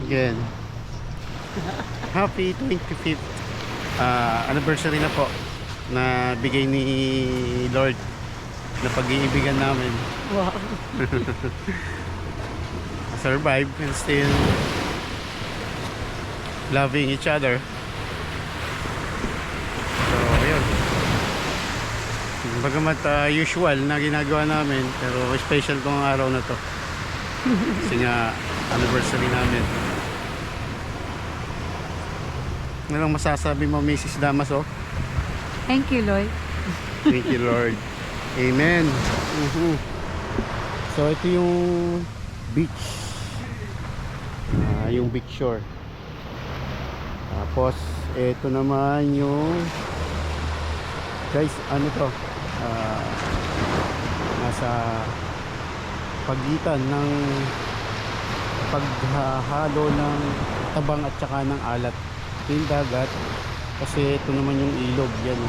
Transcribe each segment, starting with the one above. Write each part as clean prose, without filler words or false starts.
Again. Happy 25th anniversary na po na bigay ni Lord na pag-iibigan namin. Wow. Survive and still loving each other. So ayun, bagamat usual na ginagawa namin, pero special tong araw na to kasi nga anniversary namin. Ano lang masasabi mo, Mrs. Damaso? Thank you, Lloyd. Thank you, Lord. Amen. So ito yung beach, yung beach shore. Tapos ito naman yung, guys, ano to, nasa pagitan ng paghahalo ng tabang at saka ng alat. Ito yung dagat, kasi ito naman yung ilog. Yan,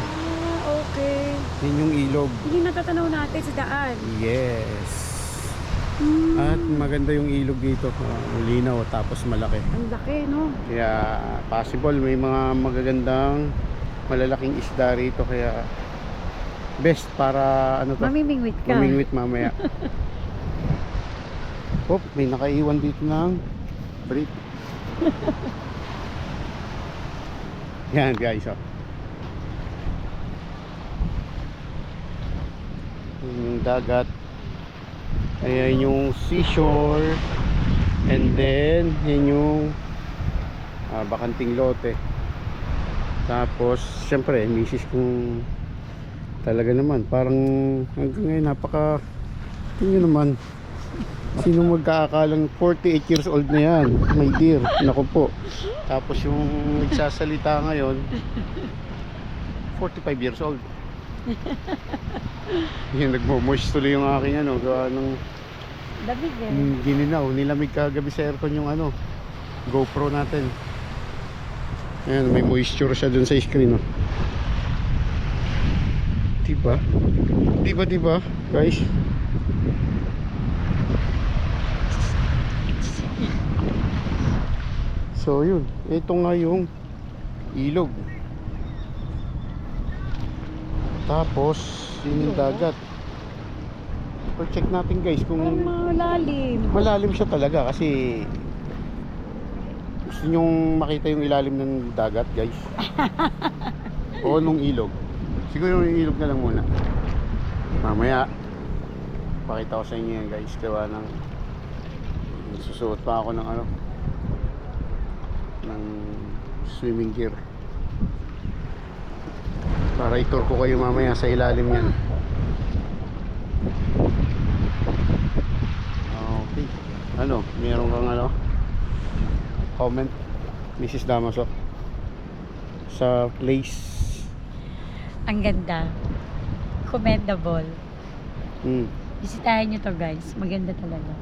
Okay. yan yung ilog. Hindi natatanaw natin sa daan. Yes. At maganda yung ilog dito, linaw tapos malaki. Ang laki, no? Kaya possible may mga magagandang malalaking isda rito, kaya best para ano to, Mamimingwit ka. mamingwit mamaya. Oh, may nakaiwan dito ng brief. Yan guys, oh. Yung dagat, ayan yung seashore, and then yun yung bakanting lote. Tapos syempre misis kong talaga naman, parang hanggang ngayon napaka, tingnan naman, sino magkaakalang 48 years old na yan, my dear, naku po. Tapos yung nagsasalita ngayon 45 years old. Yan, nagmo-moist tuloy yung aking ano, gawa ng David eh. gininaw, nilamig kagabi sa aircon yung ano, GoPro natin. Ayan, may moisture siya dun sa screen, oh. Diba? Diba, guys? So yun, ito nga yung ilog. Tapos yun yung dagat. So check natin guys kung Ang malalim. malalim siya talaga, kasi gusto nyong makita yung ilalim ng dagat guys. O nung ilog. Siguro yung ilog na lang muna. Mamaya pakita ko sa inyo yan guys, gawa ng susuot pa ako ng ano, ng swimming gear para i-tour ko kayo mamaya sa ilalim yan. Okay, ano, meron kang ano comment, Mrs. Damaso, sa place? Ang ganda. Commendable. Hmm. Bisitahin nyo to guys. Maganda talaga.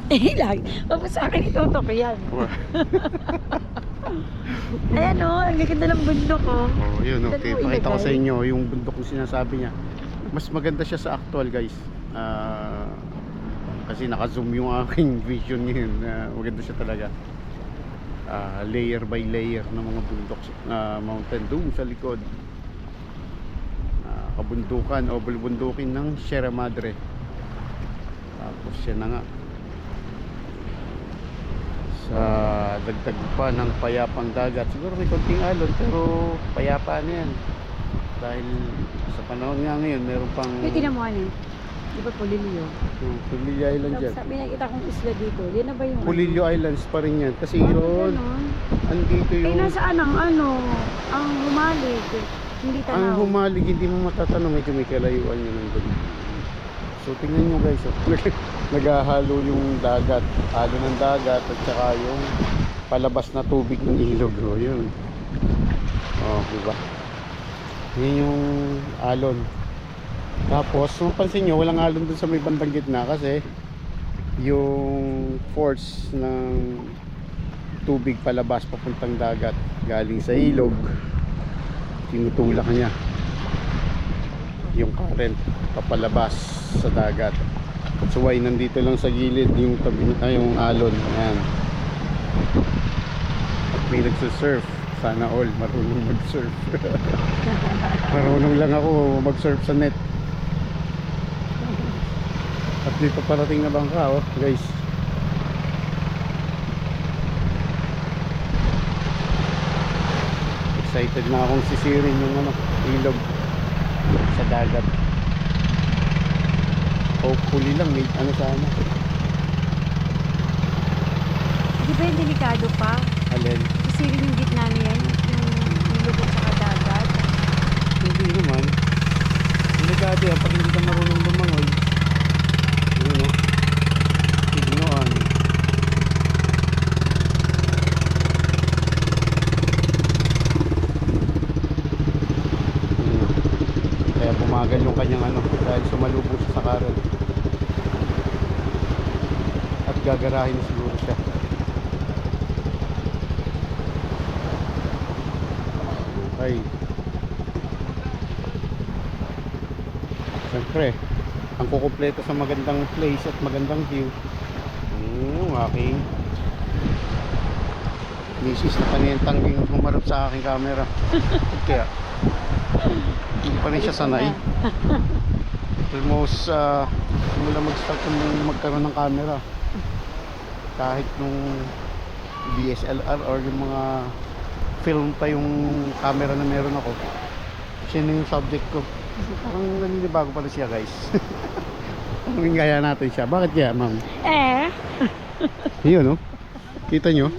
Lang. Tapos sa akin itutok yan. Ayan o, ang ganda ng bundok o. Oh, yun, okay. Saan mo Pakita ko sa ilagay? inyo yung bundok yung sinasabi niya. Mas maganda siya sa actual guys. Kasi naka-zoom yung aking vision ngayon. Maganda siya talaga. Layer by layer ng mga bundok, mountain doon sa likod. Kabundukan o bulbundukin ng Sierra Madre. Tapos yan na nga, sa dagdag pa ng payapang dagat. Siguro may konting alon pero payapa na yan, dahil sa panahon nga ngayon meron pang Yung tinamuhan eh. Di ba Pulilio? Pulilio Island dyan. Tapos may nakita kong isla dito. Yan na ba yung Pulilio Islands pa rin yan, kasi Ano? yun Ganon. andito Eh, yung nasaan ang ano? Ang humalig. Hindi ang tanaw. humalig, hindi mo matatanong, medyo may kalayuan yun ng doon. So tingnan nyo guys, oh. Naghahalo yung dagat, halo ng dagat at saka yung palabas na tubig ng ilog, oh, yun. Oh, diba? Yun yung alon. Tapos kung pansin nyo, walang alon dun sa may bandang gitna, kasi yung force ng tubig palabas papuntang dagat galing sa ilog, tinutulak niya. yung current papalabas sa dagat. So why nandito lang sa gilid yung tabi, yung alon. Ayan. At may nagsusurf. Sana all marunong mag-surf. Marunong lang ako mag-surf sa net. At dito parating na bangka, oh, guys. Excited na akong sisirin yung ano, ilog sa dagat. Hopefully lang may ano sana. Di ba yung delikado pa? Alin? Sisirin yung gitna na yan, yung ilog at saka dagat. Hindi naman. Delikado yan pag hindi ka marunong lumangoy. Yun o. Tignoan. Kaya bumagal yung kanyang ano dahil sumalubong siya sa current. At gagarahin na siguro siya. Okay. Siyempre, ang kukumpleto sa magandang place at magandang view yung aking misis na panintanging humarap sa aking camera. Kaya hindi pa rin siya sanay. Almost mula mag-start nung magkaroon ng camera, kahit nung DSLR or yung mga film pa yung camera na meron ako, siya na yung subject ko. Parang naninibago pala siya, guys. Ang gaya natin siya. Bakit kaya, ma'am? Eh? Yun, no? Kita nyo?